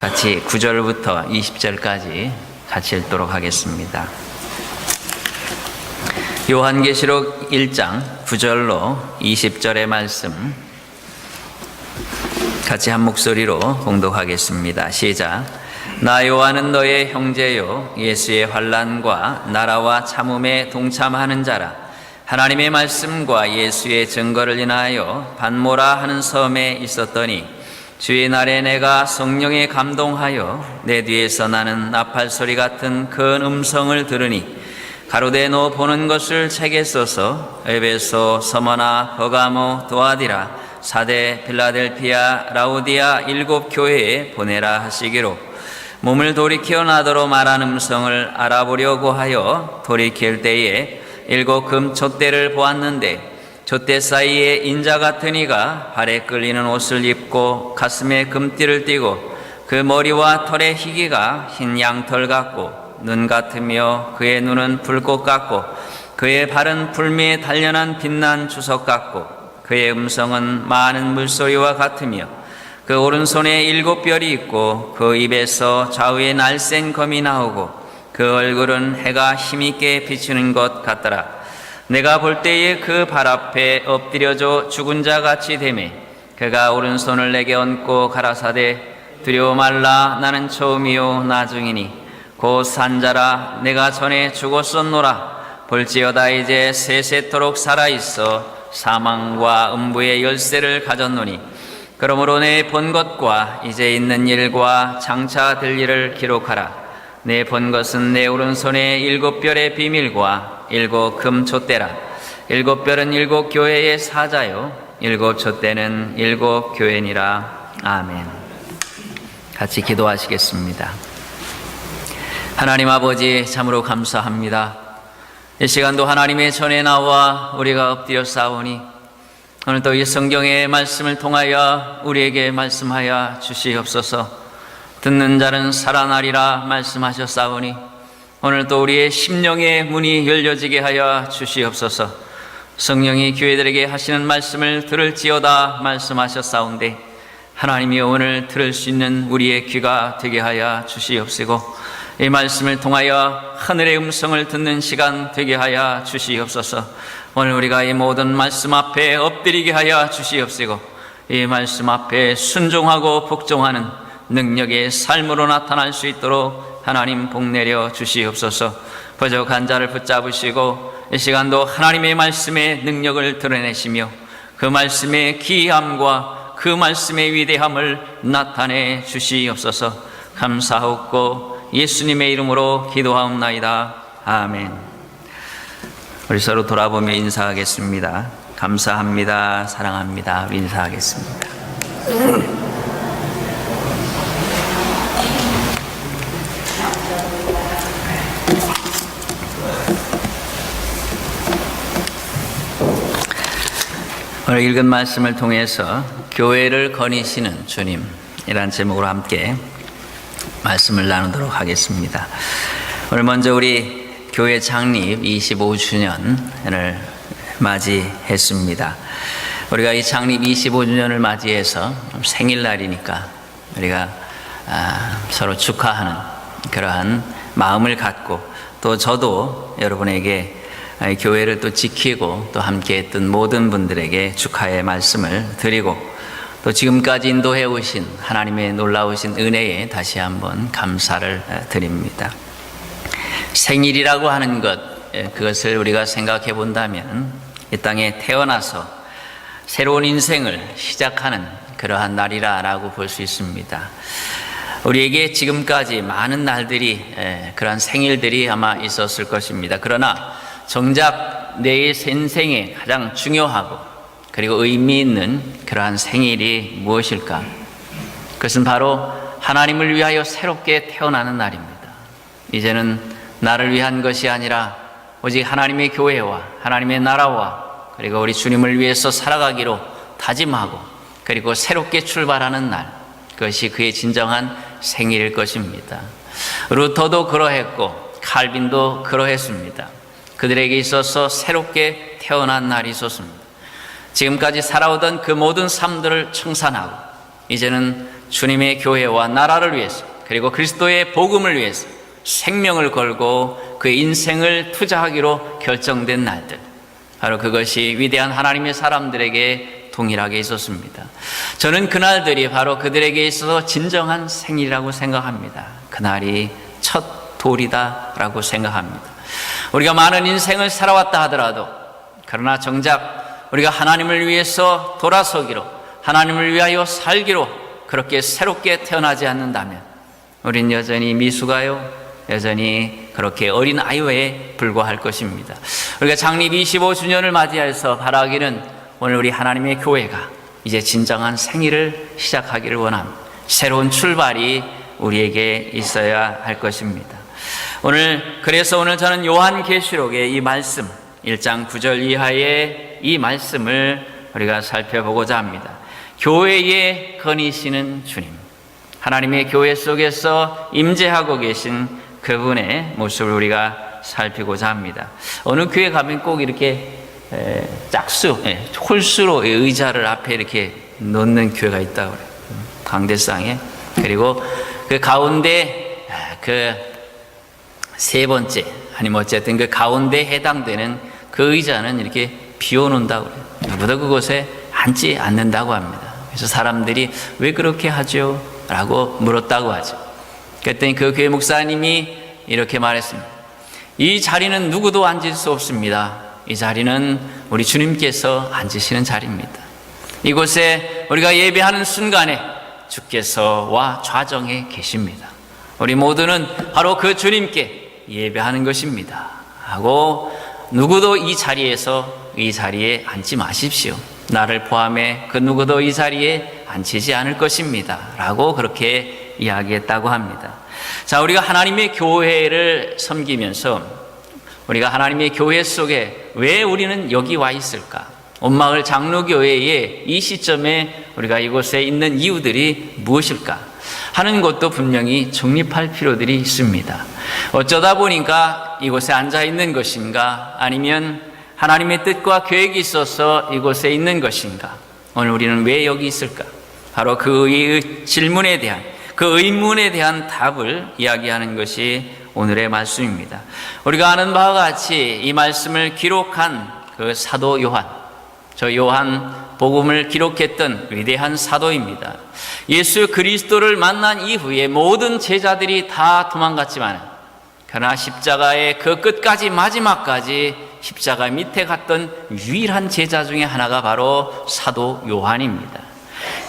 같이 9절부터 20절까지 같이 읽도록 하겠습니다. 요한계시록 1장 9절로 20절의 말씀 같이 한 목소리로 봉독하겠습니다. 시작. 나 요한은 너의 형제요 예수의 환난과 나라와 참음에 동참하는 자라. 하나님의 말씀과 예수의 증거를 인하여 반모라 하는 섬에 있었더니 주의 날에 내가 성령에 감동하여 내 뒤에서 나는 나팔 소리 같은 큰 음성을 들으니 가로되 너 보는 것을 책에 써서 에베소, 서머나, 버가모, 도아디라, 사데, 필라델피아, 라우디아 7 교회에 보내라 하시기로 몸을 돌이켜 나더러 말한 음성을 알아보려고 하여 돌이킬 때에 7 금 촛대를 보았는데 촛대 사이에 인자 같은 이가 발에 끌리는 옷을 입고 가슴에 금띠를 띠고 그 머리와 털의 희기가 흰 양털 같고 눈 같으며 그의 눈은 불꽃 같고 그의 발은 불미에 단련한 빛난 주석 같고 그의 음성은 많은 물소리와 같으며 그 오른손에 7 별이 있고 그 입에서 좌우에 날쌘 검이 나오고 그 얼굴은 해가 힘있게 비추는 것 같더라. 내가 볼 때에 그 발 앞에 엎드려져 죽은 자 같이 되매 그가 오른손을 내게 얹고 가라사대 두려워 말라 나는 처음이요 나중이니 곧 산자라 내가 전에 죽었었노라 볼지어다 이제 세세토록 살아있어 사망과 음부의 열쇠를 가졌노니 그러므로 내 본 것과 이제 있는 일과 장차 될 일을 기록하라. 내 본 것은 내 오른손에 7 별의 비밀과 7 금 촛대라. 7 별은 7 교회의 사자요 7 촛대는 7 교회니라. 아멘. 같이 기도하시겠습니다. 하나님 아버지 참으로 감사합니다. 이 시간도 하나님의 전에 나와 우리가 엎드려 싸우니 오늘 또 이 성경의 말씀을 통하여 우리에게 말씀하여 주시옵소서. 듣는 자는 살아나리라 말씀하셨사오니 오늘 또 우리의 심령의 문이 열려지게 하여 주시옵소서. 성령이 교회들에게 하시는 말씀을 들을지어다 말씀하셨사온데 하나님이 오늘 들을 수 있는 우리의 귀가 되게 하여 주시옵시고 이 말씀을 통하여 하늘의 음성을 듣는 시간 되게 하여 주시옵소서. 오늘 우리가 이 모든 말씀 앞에 엎드리게 하여 주시옵시고 이 말씀 앞에 순종하고 복종하는 능력의 삶으로 나타날 수 있도록 하나님 복내려 주시옵소서. 부족한 자를 붙잡으시고 이 시간도 하나님의 말씀의 능력을 드러내시며 그 말씀의 기이함과 그 말씀의 위대함을 나타내 주시옵소서. 감사하옵고 예수님의 이름으로 기도하옵나이다. 아멘. 우리 서로 돌아보며 인사하겠습니다. 감사합니다. 사랑합니다. 인사하겠습니다. 오늘 읽은 말씀을 통해서 교회를 거니시는 주님이라는 제목으로 함께 말씀을 나누도록 하겠습니다. 오늘 먼저 우리 교회 창립 25주년을 맞이했습니다. 우리가 이 창립 25주년을 맞이해서 생일날이니까 우리가 서로 축하하는 그러한 마음을 갖고 또 저도 여러분에게 교회를 또 지키고 또 함께 했던 모든 분들에게 축하의 말씀을 드리고 또 지금까지 인도해 오신 하나님의 놀라우신 은혜에 다시 한번 감사를 드립니다. 생일이라고 하는 것, 그것을 우리가 생각해 본다면 이 땅에 태어나서 새로운 인생을 시작하는 그러한 날이라고 볼 수 있습니다. 우리에게 지금까지 많은 날들이 그러한 생일들이 아마 있었을 것입니다. 그러나 정작 내 인생에 가장 중요하고 그리고 의미 있는 그러한 생일이 무엇일까? 그것은 바로 하나님을 위하여 새롭게 태어나는 날입니다. 이제는 나를 위한 것이 아니라 오직 하나님의 교회와 하나님의 나라와 그리고 우리 주님을 위해서 살아가기로 다짐하고 그리고 새롭게 출발하는 날, 그것이 그의 진정한 생일일 것입니다. 루터도 그러했고 칼빈도 그러했습니다. 그들에게 있어서 새롭게 태어난 날이 있었습니다. 지금까지 살아오던 그 모든 삶들을 청산하고 이제는 주님의 교회와 나라를 위해서, 그리고 그리스도의 복음을 위해서 생명을 걸고 그의 인생을 투자하기로 결정된 날들, 바로 그것이 위대한 하나님의 사람들에게 동일하게 있었습니다. 저는 그날들이 바로 그들에게 있어서 진정한 생일이라고 생각합니다. 그날이 첫 돌이다라고 생각합니다. 우리가 많은 인생을 살아왔다 하더라도, 그러나 정작 우리가 하나님을 위해서 돌아서기로, 하나님을 위하여 살기로 그렇게 새롭게 태어나지 않는다면 우린 여전히 미숙아요, 여전히 그렇게 어린 아이에 불과할 것입니다. 우리가 창립 25주년을 맞이해서 바라기는 오늘 우리 하나님의 교회가 이제 진정한 생일을 시작하기를 원합니다. 새로운 출발이 우리에게 있어야 할 것입니다. 그래서 오늘 저는 요한계시록의 이 말씀 1장 9절 이하의 이 말씀을 우리가 살펴보고자 합니다. 교회에 거니시는 주님, 하나님의 교회 속에서 임재하고 계신 그분의 모습을 우리가 살피고자 합니다. 어느 교회 가면 꼭 이렇게 짝수, 홀수로 의자를 앞에 이렇게 놓는 교회가 있다고 그래요. 강대상에. 그리고 그 가운데 그 세 번째, 아니면 어쨌든 그 가운데 해당되는 그 의자는 이렇게 비워놓는다고 그래요. 누구도 그곳에 앉지 않는다고 합니다. 그래서 사람들이 왜 그렇게 하죠? 라고 물었다고 하죠. 그랬더니 그 교회 목사님이 이렇게 말했습니다. 이 자리는 누구도 앉을 수 없습니다. 이 자리는 우리 주님께서 앉으시는 자리입니다. 이곳에 우리가 예배하는 순간에 주께서 와 좌정에 계십니다. 우리 모두는 바로 그 주님께 예배하는 것입니다 하고, 누구도 이 자리에 앉지 마십시오. 나를 포함해 그 누구도 이 자리에 앉히지 않을 것입니다 라고 그렇게 이야기했다고 합니다. 자, 우리가 하나님의 교회를 섬기면서 우리가 하나님의 교회 속에 왜 우리는 여기 와 있을까? 온마을 장로교회의 이 시점에 우리가 이곳에 있는 이유들이 무엇일까 하는 것도 분명히 정립할 필요들이 있습니다. 어쩌다 보니까 이곳에 앉아 있는 것인가, 아니면 하나님의 뜻과 계획이 있어서 이곳에 있는 것인가, 오늘 우리는 왜 여기 있을까? 바로 그 질문에 대한, 그 의문에 대한 답을 이야기하는 것이 오늘의 말씀입니다. 우리가 아는 바와 같이 이 말씀을 기록한 그 사도 요한, 저 요한 복음을 기록했던 위대한 사도입니다. 예수 그리스도를 만난 이후에 모든 제자들이 다 도망갔지만, 그러나 십자가의 그 끝까지, 마지막까지 십자가 밑에 갔던 유일한 제자 중에 하나가 바로 사도 요한입니다.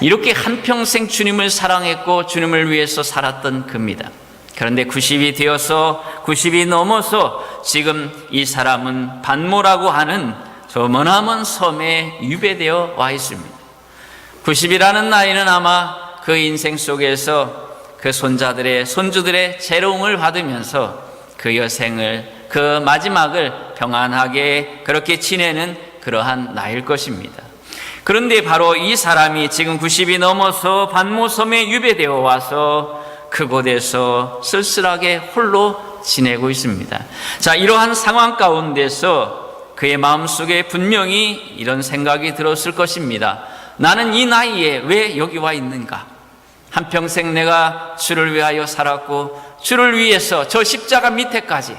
이렇게 한평생 주님을 사랑했고 주님을 위해서 살았던 그입니다. 그런데 90이 되어서 90이 넘어서 지금 이 사람은 반모라고 하는 저 머나먼 섬에 유배되어 와 있습니다. 90이라는 나이는 아마 그 인생 속에서 그 손주들의 재롱을 받으면서 그 여생을, 그 마지막을 평안하게 그렇게 지내는 그러한 나이일 것입니다. 그런데 바로 이 사람이 지금 90이 넘어서 반모섬에 유배되어 와서 그곳에서 쓸쓸하게 홀로 지내고 있습니다. 자, 이러한 상황 가운데서 그의 마음속에 분명히 이런 생각이 들었을 것입니다. 나는 이 나이에 왜 여기 와 있는가? 한평생 내가 주를 위하여 살았고 주를 위해서 저 십자가 밑에까지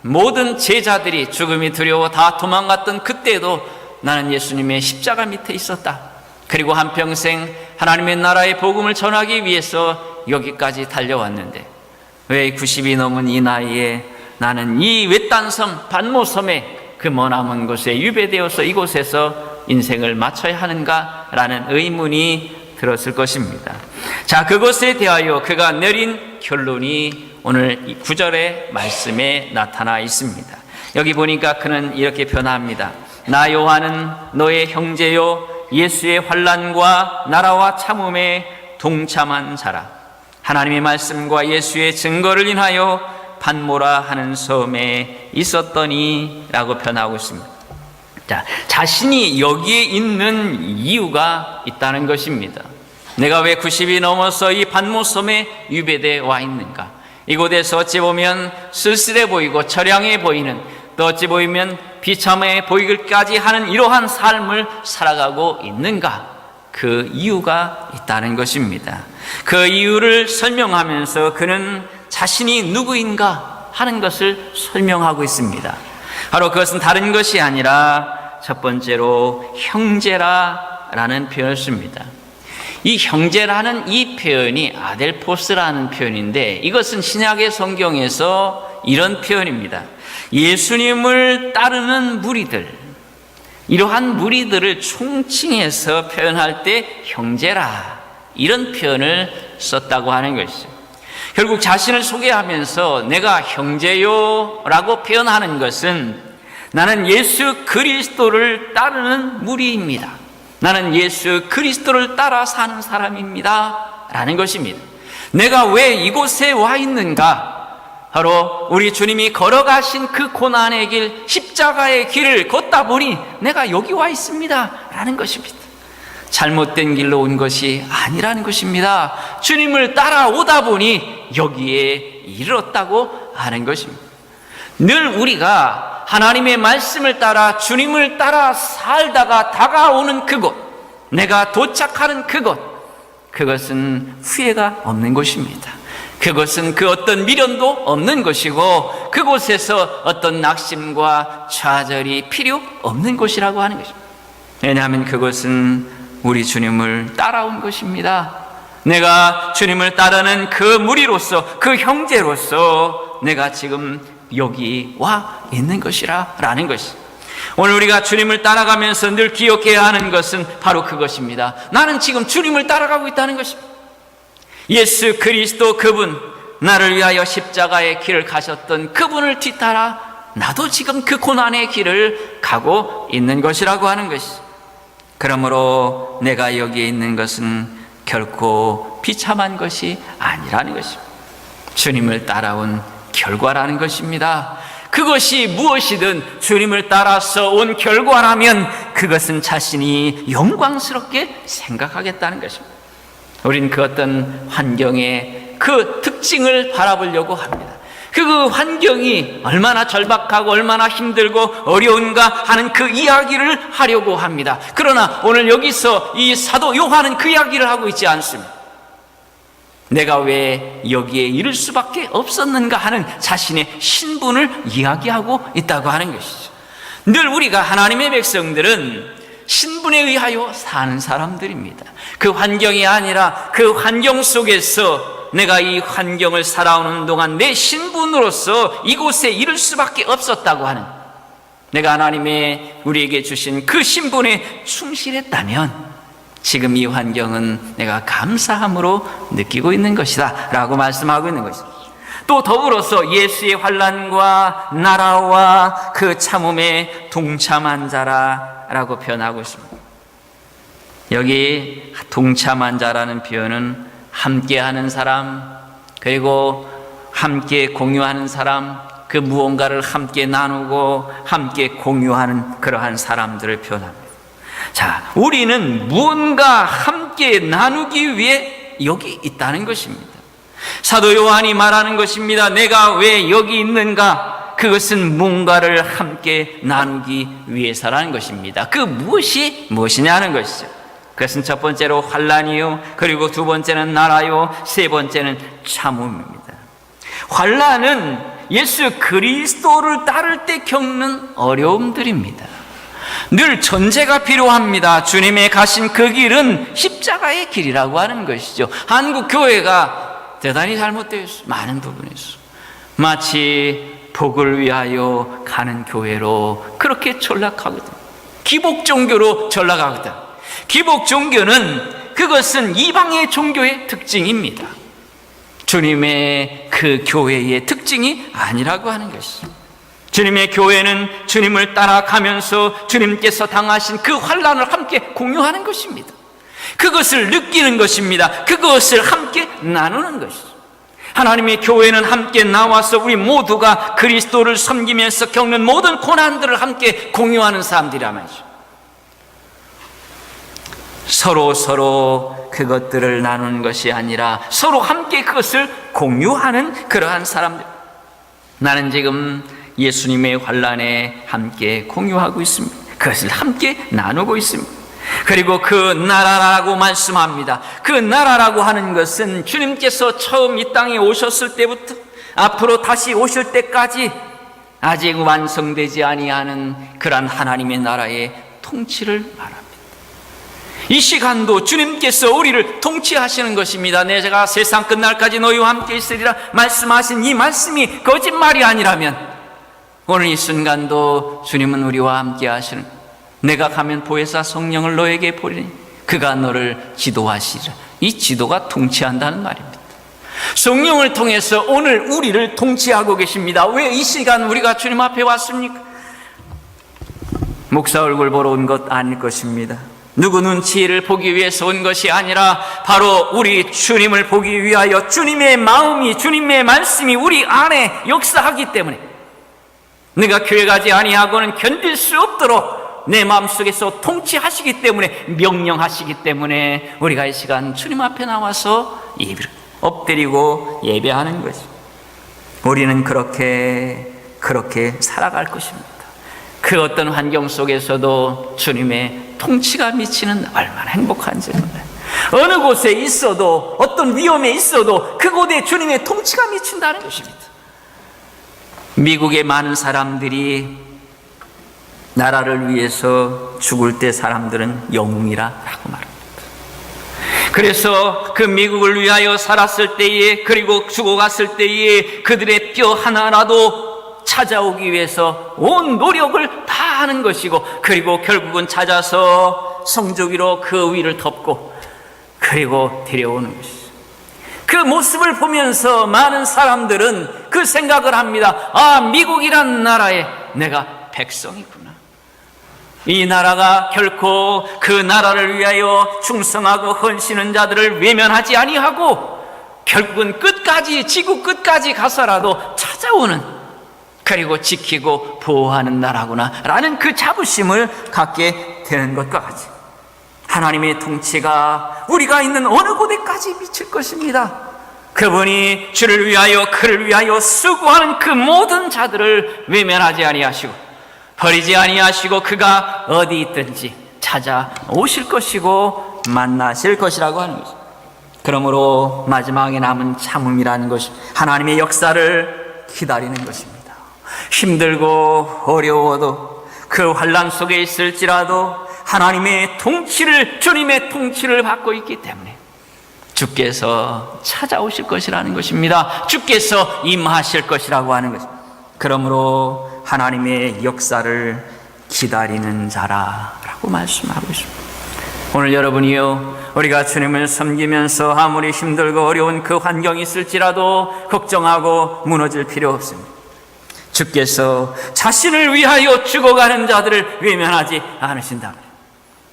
모든 제자들이 죽음이 두려워 다 도망갔던 그때도 나는 예수님의 십자가 밑에 있었다. 그리고 한평생 하나님의 나라의 복음을 전하기 위해서 여기까지 달려왔는데 왜 90이 넘은 이 나이에 나는 이 외딴 섬 반모섬에 그 머나먼 곳에 유배되어서 이곳에서 인생을 마쳐야 하는가라는 의문이 들었을 것입니다. 자, 그것에 대하여 그가 내린 결론이 오늘 9절의 말씀에 나타나 있습니다. 여기 보니까 그는 이렇게 변화합니다. 나 요한은 너의 형제요 예수의 환난과 나라와 참음에 동참한 자라. 하나님의 말씀과 예수의 증거를 인하여 반모라 하는 섬에 있었더니 라고 변하고 있습니다. 자, 자신이 여기에 있는 이유가 있다는 것입니다. 내가 왜 90이 넘어서 이 반모섬에 유배되어 와 있는가? 이곳에서 어찌 보면 쓸쓸해 보이고 처량해 보이는, 또 어찌 보이면 비참해 보이기까지 하는 이러한 삶을 살아가고 있는가? 그 이유가 있다는 것입니다. 그 이유를 설명하면서 그는 자신이 누구인가 하는 것을 설명하고 있습니다. 바로 그것은 다른 것이 아니라 첫 번째로 형제라는 표현을 씁니다. 이 형제라는 이 표현이 아델포스라는 표현인데, 이것은 신약의 성경에서 이런 표현입니다. 예수님을 따르는 무리들, 이러한 무리들을 총칭해서 표현할 때 형제라, 이런 표현을 썼다고 하는 것이죠. 결국 자신을 소개하면서 내가 형제요 라고 표현하는 것은 나는 예수 그리스도를 따르는 무리입니다. 나는 예수 그리스도를 따라 사는 사람입니다 라는 것입니다. 내가 왜 이곳에 와 있는가? 바로 우리 주님이 걸어가신 그 고난의 길, 십자가의 길을 걷다 보니 내가 여기 와 있습니다 라는 것입니다. 잘못된 길로 온 것이 아니라는 것입니다. 주님을 따라오다 보니 여기에 이르렀다고 하는 것입니다. 늘 우리가 하나님의 말씀을 따라 주님을 따라 살다가 다가오는 그곳, 내가 도착하는 그곳, 그것은 후회가 없는 곳입니다. 그것은 그 어떤 미련도 없는 것이고, 그곳에서 어떤 낙심과 좌절이 필요 없는 곳이라고 하는 것입니다. 왜냐하면 그것은 우리 주님을 따라온 것입니다. 내가 주님을 따르는 그 무리로서, 그 형제로서 내가 지금 여기 와 있는 것이라는 것이, 오늘 우리가 주님을 따라가면서 늘 기억해야 하는 것은 바로 그것입니다. 나는 지금 주님을 따라가고 있다는 것입니다. 예수 그리스도 그분, 나를 위하여 십자가의 길을 가셨던 그분을 뒤따라 나도 지금 그 고난의 길을 가고 있는 것이라고 하는 것이죠. 그러므로 내가 여기에 있는 것은 결코 비참한 것이 아니라는 것입니다. 주님을 따라온 결과라는 것입니다. 그것이 무엇이든 주님을 따라서 온 결과라면 그것은 자신이 영광스럽게 생각하겠다는 것입니다. 우린 그 어떤 환경의 그 특징을 바라보려고 합니다. 그 환경이 얼마나 절박하고 얼마나 힘들고 어려운가 하는 그 이야기를 하려고 합니다. 그러나 오늘 여기서 이 사도 요한은 그 이야기를 하고 있지 않습니다. 내가 왜 여기에 이를 수밖에 없었는가 하는 자신의 신분을 이야기하고 있다고 하는 것이죠. 늘 우리가 하나님의 백성들은 신분에 의하여 사는 사람들입니다. 그 환경이 아니라 그 환경 속에서 내가 이 환경을 살아오는 동안 내 신분으로서 이곳에 이를 수밖에 없었다고 하는, 내가 하나님의 우리에게 주신 그 신분에 충실했다면 지금 이 환경은 내가 감사함으로 느끼고 있는 것이다 라고 말씀하고 있는 것입니다. 또 더불어서 예수의 환난과 나라와 그 참음에 동참한 자라라고 표현하고 있습니다. 여기 동참한 자라는 표현은 함께하는 사람, 그리고 함께 공유하는 사람, 그 무언가를 함께 나누고 함께 공유하는 그러한 사람들을 표현합니다. 자, 우리는 무언가 함께 나누기 위해 여기 있다는 것입니다. 사도 요한이 말하는 것입니다. 내가 왜 여기 있는가? 그것은 뭔가를 함께 나누기 위해서라는 것입니다. 그 무엇이 무엇이냐는 것이죠. 그것은 첫 번째로 환난이요, 그리고 두 번째는 나라요, 세 번째는 참음입니다. 환난은 예수 그리스도를 따를 때 겪는 어려움들입니다. 늘 전제가 필요합니다. 주님의 가신 그 길은 십자가의 길이라고 하는 것이죠. 한국 교회가 대단히 잘못되어 있어요. 많은 부분에서 마치 복을 위하여 가는 교회로 그렇게 전락하거든. 기복 종교로 전락하거든. 기복 종교는 그것은 이방의 종교의 특징입니다. 주님의 그 교회의 특징이 아니라고 하는 것이죠. 주님의 교회는 주님을 따라가면서 주님께서 당하신 그 환난을 함께 공유하는 것입니다. 그것을 느끼는 것입니다. 그것을 함께 나누는 것이죠. 하나님의 교회는 함께 나와서 우리 모두가 그리스도를 섬기면서 겪는 모든 고난들을 함께 공유하는 사람들이란 말이죠. 서로 그것들을 나누는 것이 아니라 서로 함께 그것을 공유하는 그러한 사람들. 나는 지금 예수님의 환난에 함께 공유하고 있습니다. 그것을 함께 나누고 있습니다. 그리고 그 나라라고 말씀합니다. 그 나라라고 하는 것은 주님께서 처음 이 땅에 오셨을 때부터 앞으로 다시 오실 때까지 아직 완성되지 아니하는 그러한 하나님의 나라의 통치를 말합니다. 이 시간도 주님께서 우리를 통치하시는 것입니다. 내가 세상 끝날까지 너희와 함께 있으리라 말씀하신 이 말씀이 거짓말이 아니라면 오늘 이 순간도 주님은 우리와 함께 하시는, 내가 가면 보혜사 성령을 너에게 보리니 그가 너를 지도하시리라. 이 지도가 통치한다는 말입니다. 성령을 통해서 오늘 우리를 통치하고 계십니다. 왜 이 시간 우리가 주님 앞에 왔습니까? 목사 얼굴 보러 온 것 아닐 것입니다. 누구 눈치를 보기 위해서 온 것이 아니라 바로 우리 주님을 보기 위하여 주님의 마음이, 주님의 말씀이 우리 안에 역사하기 때문에, 내가 교회 가지 아니하고는 견딜 수 없도록 내 마음속에서 통치하시기 때문에, 명령하시기 때문에 우리가 이 시간 주님 앞에 나와서 예배를 엎드리고 예배하는 것입니다. 우리는 그렇게 살아갈 것입니다. 그 어떤 환경 속에서도 주님의 통치가 미치는 얼마나 행복한지 몰라요. 어느 곳에 있어도, 어떤 위험에 있어도 그곳에 주님의 통치가 미친다는 것입니다. 미국의 많은 사람들이 나라를 위해서 죽을 때 사람들은 영웅이라고 말합니다. 그래서 그 미국을 위하여 살았을 때에, 그리고 죽어갔을 때에 그들의 뼈 하나라도 찾아오기 위해서 온 노력을 다 하는 것이고, 그리고 결국은 찾아서 성조기로 그 위를 덮고 그리고 데려오는 것이죠. 그 모습을 보면서 많은 사람들은 그 생각을 합니다. 아, 미국이란 나라에 내가 백성이구나. 이 나라가 결코 그 나라를 위하여 충성하고 헌신한 자들을 외면하지 아니하고 결국은 끝까지, 지구 끝까지 가서라도 찾아오는, 그리고 지키고 보호하는 나라구나 라는 그 자부심을 갖게 되는 것과 같이, 하나님의 통치가 우리가 있는 어느 곳에까지 미칠 것입니다. 그분이 주를 위하여, 그를 위하여 수고하는 그 모든 자들을 외면하지 아니하시고 버리지 아니하시고 그가 어디 있든지 찾아오실 것이고 만나실 것이라고 하는 것입니다. 그러므로 마지막에 남은 참음이라는 것이 하나님의 역사를 기다리는 것입니다. 힘들고 어려워도 그 환난 속에 있을지라도 하나님의 통치를, 주님의 통치를 받고 있기 때문에 주께서 찾아오실 것이라는 것입니다. 주께서 임하실 것이라고 하는 것입니다. 그러므로 하나님의 역사를 기다리는 자라라고 말씀하고 있습니다. 오늘 여러분이요, 우리가 주님을 섬기면서 아무리 힘들고 어려운 그 환경이 있을지라도 걱정하고 무너질 필요 없습니다. 주께서 자신을 위하여 죽어가는 자들을 외면하지 않으신다.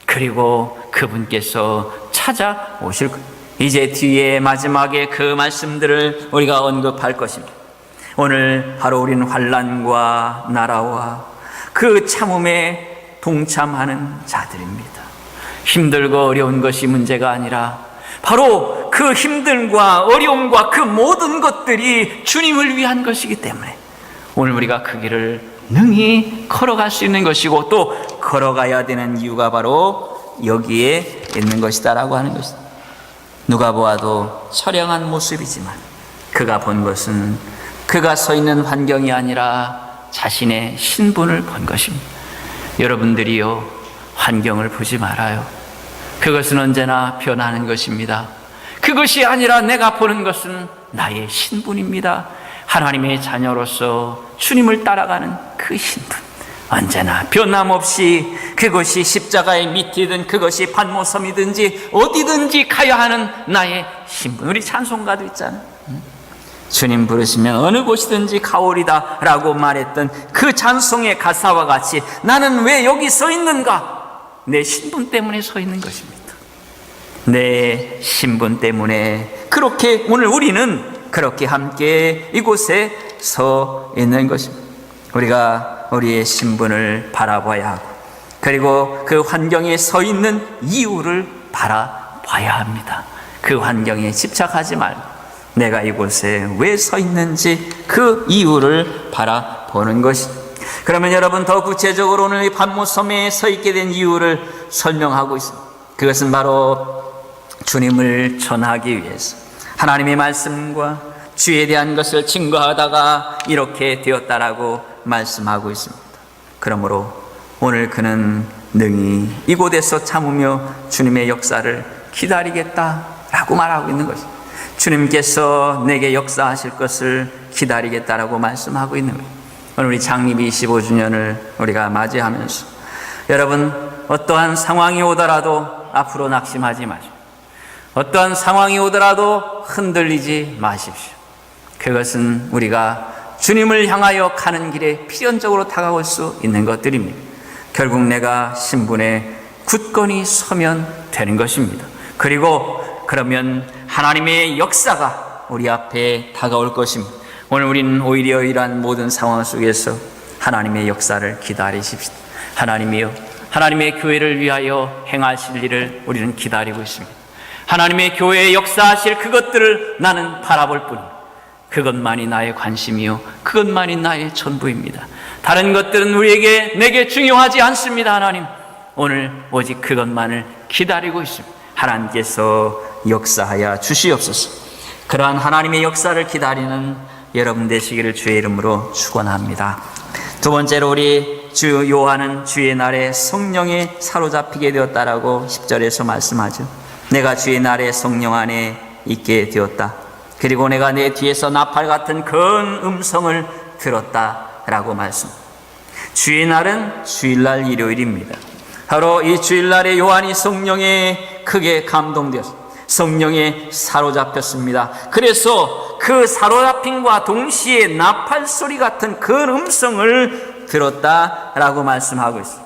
그리고 그분께서 찾아오실 것. 이제 뒤에 마지막에 그 말씀들을 우리가 언급할 것입니다. 오늘 바로 우리는 환난과 나라와 그 참음에 동참하는 자들입니다. 힘들고 어려운 것이 문제가 아니라 바로 그 힘듦과 어려움과 그 모든 것들이 주님을 위한 것이기 때문에 오늘 우리가 그 길을 능히 걸어갈 수 있는 것이고, 또 걸어가야 되는 이유가 바로 여기에 있는 것이다라고 하는 것입니다. 누가 보아도 처량한 모습이지만 그가 본 것은 그가 서 있는 환경이 아니라 자신의 신분을 본 것입니다. 여러분들이요, 환경을 보지 말아요. 그것은 언제나 변하는 것입니다. 그것이 아니라 내가 보는 것은 나의 신분입니다. 하나님의 자녀로서 주님을 따라가는 그 신분, 언제나 변함없이 그것이 십자가의 밑이든 그것이 판모섬이든지 어디든지 가야 하는 나의 신분. 우리 찬송가도 있잖아요. 주님 부르시면 어느 곳이든지 가오리다 라고 말했던 그 찬송의 가사와 같이 나는 왜 여기 서 있는가? 내 신분 때문에 서 있는 것입니다. 내 신분 때문에 그렇게 오늘 우리는 그렇게 함께 이곳에 서 있는 것입니다. 우리가 우리의 신분을 바라봐야 하고, 그리고 그 환경에 서 있는 이유를 바라봐야 합니다. 그 환경에 집착하지 말고 내가 이곳에 왜 서 있는지 그 이유를 바라보는 것입니다. 그러면 여러분, 더 구체적으로 오늘 이 판모섬에 서 있게 된 이유를 설명하고 있습니다. 그것은 바로 주님을 전하기 위해서 하나님의 말씀과 주에 대한 것을 증거하다가 이렇게 되었다라고 말씀하고 있습니다. 그러므로 오늘 그는 능히 이곳에서 참으며 주님의 역사를 기다리겠다라고 말하고 있는 것입니다. 주님께서 내게 역사하실 것을 기다리겠다라고 말씀하고 있는 거예요. 오늘 우리 창립 25주년을 우리가 맞이하면서 여러분, 어떠한 상황이 오더라도 앞으로 낙심하지 마십시오. 어떠한 상황이 오더라도 흔들리지 마십시오. 그것은 우리가 주님을 향하여 가는 길에 필연적으로 다가올 수 있는 것들입니다. 결국 내가 신분에 굳건히 서면 되는 것입니다. 그리고 그러면 하나님의 역사가 우리 앞에 다가올 것입니다. 오늘 우리는 오히려 이러한 모든 상황 속에서 하나님의 역사를 기다리십시다. 하나님이여, 하나님의 교회를 위하여 행하실 일을 우리는 기다리고 있습니다. 하나님의 교회에 역사하실 그것들을 나는 바라볼 뿐입니다. 그것만이 나의 관심이요, 그것만이 나의 전부입니다. 다른 것들은 내게 중요하지 않습니다. 하나님, 오늘 오직 그것만을 기다리고 있습니다. 하나님께서 역사하여 주시옵소서. 그러한 하나님의 역사를 기다리는 여러분 되시기를 주의 이름으로 축원합니다. 두 번째로 우리 주 요한은 주의 날에 성령에 사로잡히게 되었다라고 10절에서 말씀하죠. 내가 주의 날에 성령 안에 있게 되었다. 그리고 내가 내 뒤에서 나팔 같은 큰 음성을 들었다라고 말씀. 주의 날은 주일날 일요일입니다. 바로 이 주일날에 요한이 성령에 크게 감동되었습니다. 성령에 사로잡혔습니다. 그래서 그 사로잡힘과 동시에 나팔 소리 같은 큰 음성을 들었다라고 말씀하고 있습니다.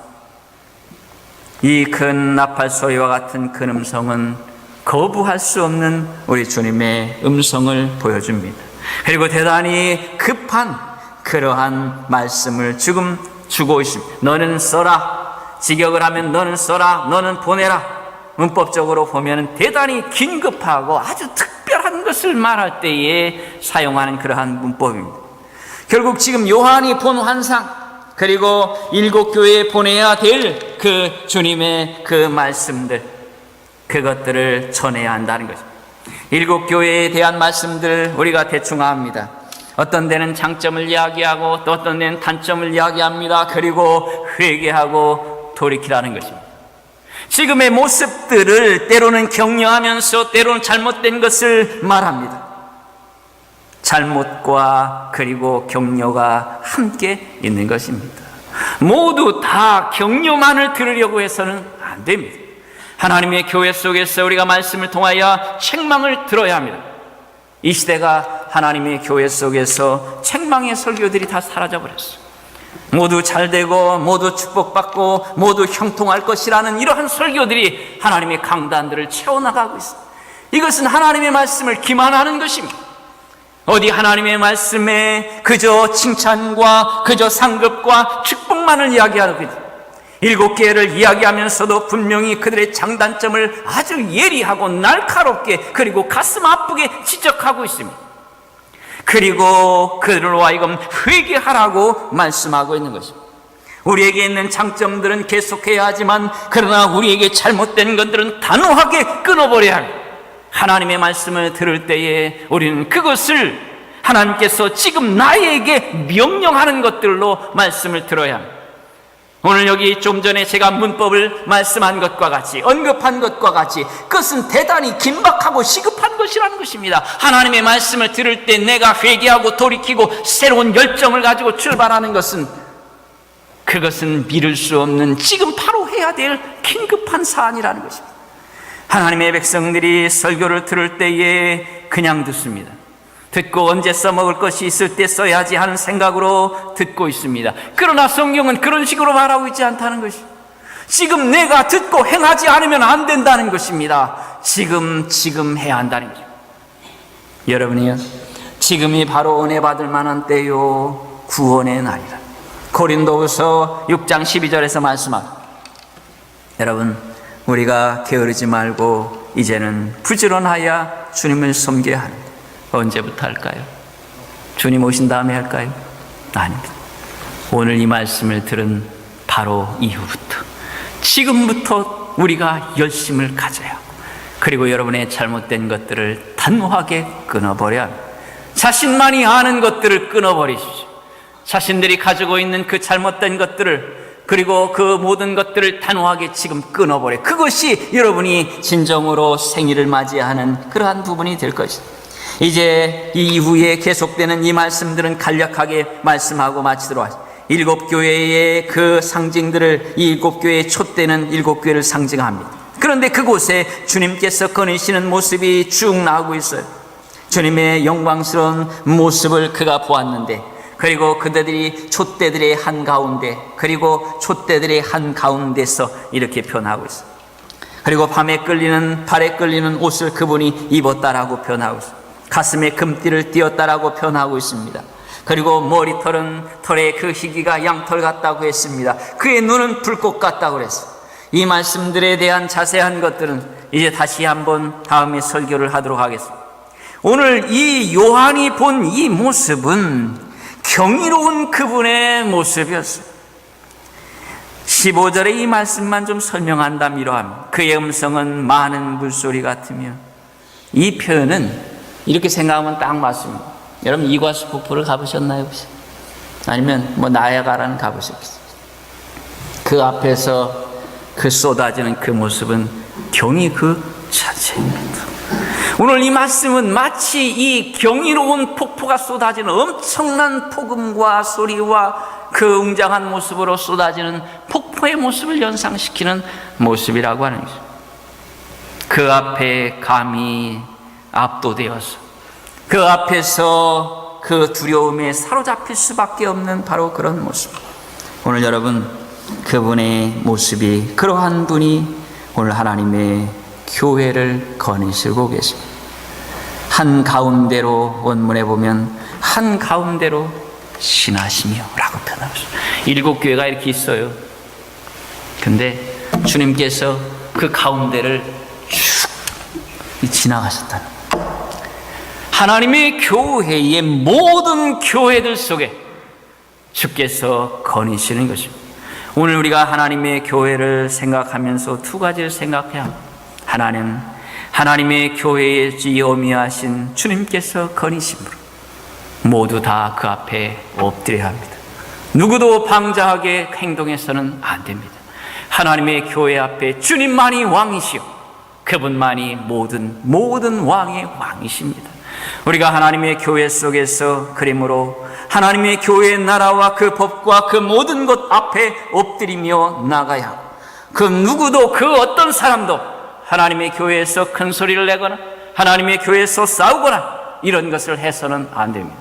이 큰 나팔 소리와 같은 큰 음성은 거부할 수 없는 우리 주님의 음성을 보여줍니다. 그리고 대단히 급한 그러한 말씀을 지금 주고 있습니다. 너는 써라. 직역을 하면 너는 써라, 너는 보내라. 문법적으로 보면 대단히 긴급하고 아주 특별한 것을 말할 때에 사용하는 그러한 문법입니다. 결국 지금 요한이 본 환상, 그리고 7교회에 보내야 될 그 주님의 그 말씀들, 그것들을 전해야 한다는 것입니다. 7교회에 대한 말씀들 우리가 대충 압니다. 어떤 데는 장점을 이야기하고 또 어떤 데는 단점을 이야기합니다. 그리고 회개하고 돌이키라는 것입니다. 지금의 모습들을 때로는 격려하면서 때로는 잘못된 것을 말합니다. 잘못과 그리고 격려가 함께 있는 것입니다. 모두 다 격려만을 들으려고 해서는 안 됩니다. 하나님의 교회 속에서 우리가 말씀을 통하여 책망을 들어야 합니다. 이 시대가 하나님의 교회 속에서 책망의 설교들이 다 사라져버렸어요. 모두 잘되고 모두 축복받고 모두 형통할 것이라는 이러한 설교들이 하나님의 강단들을 채워나가고 있습니다. 이것은 하나님의 말씀을 기만하는 것입니다. 어디 하나님의 말씀에 그저 칭찬과 그저 상급과 축복만을 이야기하고 있습니다. 7개를 이야기하면서도 분명히 그들의 장단점을 아주 예리하고 날카롭게 그리고 가슴 아프게 지적하고 있습니다. 그리고 그들로 하여금 회개하라고 말씀하고 있는 것입니다. 우리에게 있는 장점들은 계속해야 하지만 그러나 우리에게 잘못된 것들은 단호하게 끊어버려야 합니다. 하나님의 말씀을 들을 때에 우리는 그것을 하나님께서 지금 나에게 명령하는 것들로 말씀을 들어야 합니다. 오늘 여기 좀 전에 제가 문법을 말씀한 것과 같이 언급한 것과 같이 그것은 대단히 긴박하고 시급한 것이라는 것입니다. 하나님의 말씀을 들을 때 내가 회개하고 돌이키고 새로운 열정을 가지고 출발하는 것은 그것은 미룰 수 없는 지금 바로 해야 될 긴급한 사안이라는 것입니다. 하나님의 백성들이 설교를 들을 때에 그냥 듣습니다. 듣고 언제 써먹을 것이 있을 때 써야지 하는 생각으로 듣고 있습니다. 그러나 성경은 그런 식으로 말하고 있지 않다는 것이, 지금 내가 듣고 행하지 않으면 안 된다는 것입니다. 지금 해야 한다는 것입니다. 여러분이요, 지금이 바로 은혜 받을 만한 때요, 구원의 날이라. 고린도후서 6장 12절에서 말씀합니다. 여러분, 우리가 게으르지 말고 이제는 부지런하여 주님을 섬겨야 합니다. 언제부터 할까요? 주님 오신 다음에 할까요? 아닙니다. 오늘 이 말씀을 들은 바로 이후부터, 지금부터 우리가 열심을 가져야 하고, 그리고 여러분의 잘못된 것들을 단호하게 끊어버려야 합니다. 자신만이 아는 것들을 끊어버리십시오. 자신들이 가지고 있는 그 잘못된 것들을, 그리고 그 모든 것들을 단호하게 지금 끊어버려. 그것이 여러분이 진정으로 생일을 맞이하는 그러한 부분이 될 것입니다. 이제 이 이후에 계속되는 이 말씀들은 간략하게 말씀하고 마치도록 하겠습니다. 일곱 교회의 그 상징들을, 이 일곱 교회의 촛대는 일곱 교회를 상징합니다. 그런데 그곳에 주님께서 거니시는 모습이 쭉 나오고 있어요. 주님의 영광스러운 모습을 그가 보았는데, 그리고 그들이 촛대들의 한가운데, 그리고 촛대들의 한가운데서 이렇게 표현하고 있어요. 그리고 발에 끌리는 옷을 그분이 입었다라고 표현하고 있어요. 가슴에 금띠를 띄었다라고 표현하고 있습니다. 그리고 머리털은 털의 그 희기가 양털 같다고 했습니다. 그의 눈은 불꽃 같다고 그랬어요. 이 말씀들에 대한 자세한 것들은 이제 다시 한번 다음에 설교를 하도록 하겠습니다. 오늘 이 요한이 본 이 모습은 경이로운 그분의 모습이었어요. 15절의 이 말씀만 좀 설명한다면 이러합니다. 그의 음성은 많은 물소리 같으며, 이 표현은 이렇게 생각하면 딱 맞습니다. 여러분 이과수 폭포를 가보셨나요? 혹시? 아니면 나야가라는 가보셨겠어요? 그 앞에서 그 쏟아지는 그 모습은 경이 그 자체입니다. 오늘 이 말씀은 마치 이 경이로운 폭포가 쏟아지는 엄청난 폭음과 소리와 그 웅장한 모습으로 쏟아지는 폭포의 모습을 연상시키는 모습이라고 하는 것입니다. 그 앞에 감히 압도되어서 그 앞에서 그 두려움에 사로잡힐 수밖에 없는 바로 그런 모습. 오늘 여러분 그분의 모습이, 그러한 분이 오늘 하나님의 교회를 거니시고 계십니다. 한가운데로, 원문에 보면 한가운데로 신하시며 라고 표현하고 있습니다. 일곱 교회가 이렇게 있어요. 근데 주님께서 그 가운데를 쭉 지나가셨다는, 하나님의 교회의 모든 교회들 속에 주께서 거니시는 것입니다. 오늘 우리가 하나님의 교회를 생각하면서 두 가지를 생각해야 합니다. 하나님의 교회에 어미하신 주님께서 거니심으로 모두 다 그 앞에 엎드려야 합니다. 누구도 방자하게 행동해서는 안 됩니다. 하나님의 교회 앞에 주님만이 왕이시오, 그분만이 모든 왕의 왕이십니다. 우리가 하나님의 교회 속에서 그러므로 하나님의 교회의 나라와 그 법과 그 모든 것 앞에 엎드리며 나가야 하고, 그 누구도, 그 어떤 사람도 하나님의 교회에서 큰 소리를 내거나 하나님의 교회에서 싸우거나 이런 것을 해서는 안 됩니다.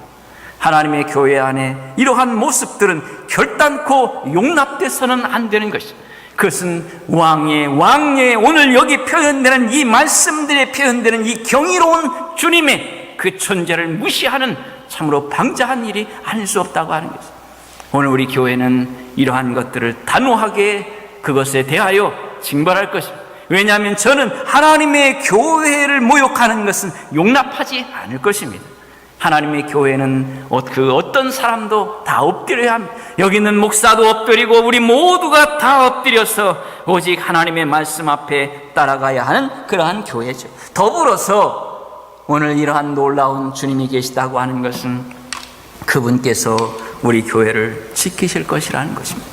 하나님의 교회 안에 이러한 모습들은 결단코 용납돼서는 안 되는 것입니다. 그것은 왕의 오늘 여기 표현되는 이 말씀들에 표현되는 이 경이로운 주님의 그 존재를 무시하는 참으로 방자한 일이 아닐 수 없다고 하는 것입니다. 오늘 우리 교회는 이러한 것들을 단호하게 그것에 대하여 징벌할 것입니다. 왜냐하면 저는 하나님의 교회를 모욕하는 것은 용납하지 않을 것입니다. 하나님의 교회는 그 어떤 사람도 다 엎드려야 합니다. 여기 있는 목사도 엎드리고 우리 모두가 다 엎드려서 오직 하나님의 말씀 앞에 따라가야 하는 그러한 교회죠. 더불어서 오늘 이러한 놀라운 주님이 계시다고 하는 것은 그분께서 우리 교회를 지키실 것이라는 것입니다.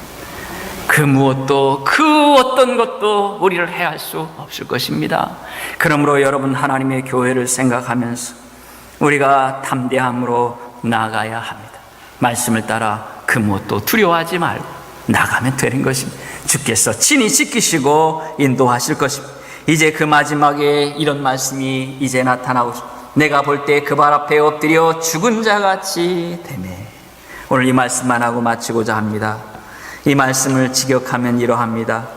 그 무엇도, 그 어떤 것도 우리를 해할 수 없을 것입니다. 그러므로 여러분 하나님의 교회를 생각하면서 우리가 담대함으로 나가야 합니다. 말씀을 따라 그 무엇도 두려워하지 말고 나가면 되는 것입니다. 주께서 친히 지키시고 인도하실 것입니다. 이제 그 마지막에 이런 말씀이 이제 나타나고 있습니다. 내가 볼 때 그 발 앞에 엎드려 죽은 자같이 되매. 오늘 이 말씀만 하고 마치고자 합니다. 이 말씀을 직역하면 이러합니다.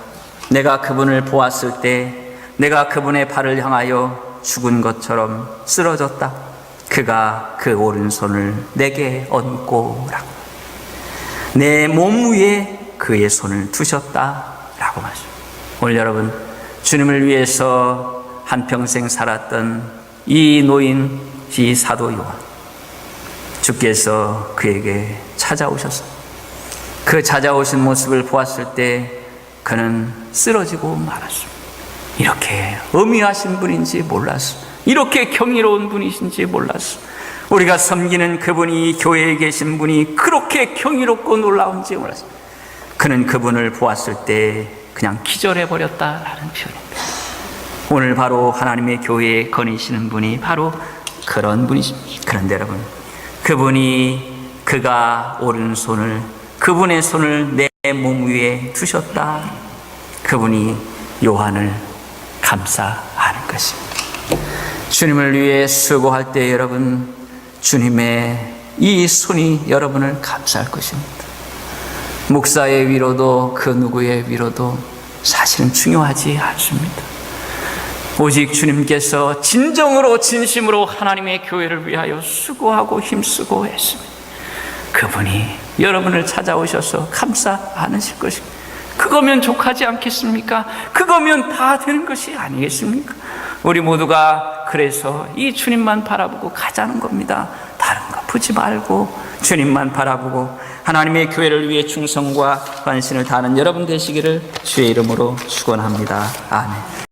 내가 그분을 보았을 때 내가 그분의 발을 향하여 죽은 것처럼 쓰러졌다. 그가 그 오른손을 내게 얹고라고, 내 몸 위에 그의 손을 두셨다라고 말씀합니다. 오늘 여러분 주님을 위해서 한평생 살았던 이 노인, 이 사도 요한, 주께서 그에게 찾아오셨습니다. 그 찾아오신 모습을 보았을 때 그는 쓰러지고 말았습니다. 이렇게 어미하신 분인지 몰랐어. 이렇게 경이로운 분이신지 몰랐어. 우리가 섬기는 그분이, 교회에 계신 분이 그렇게 경이롭고 놀라운지 몰랐어. 그는 그분을 보았을 때 그냥 기절해버렸다라는 표현입니다. 오늘 바로 하나님의 교회에 거니시는 분이 바로 그런 분이십니다. 그런데 여러분, 그분이 그가 오른손을, 그분의 손을 내 몸 위에 두셨다. 그분이 요한을 감싸하는 것입니다. 주님을 위해 수고할 때 여러분, 주님의 이 손이 여러분을 감싸할 것입니다. 목사의 위로도 그 누구의 위로도 사실은 중요하지 않습니다. 오직 주님께서 진정으로 진심으로 하나님의 교회를 위하여 수고하고 힘쓰고 했습니다. 그분이 여러분을 찾아오셔서 감싸 안으실 것입니다. 그거면 족하지 않겠습니까? 그거면 다 되는 것이 아니겠습니까? 우리 모두가 그래서 이 주님만 바라보고 가자는 겁니다. 다른 거 보지 말고 주님만 바라보고 하나님의 교회를 위해 충성과 관심을 다하는 여러분 되시기를 주의 이름으로 축원합니다. 아멘.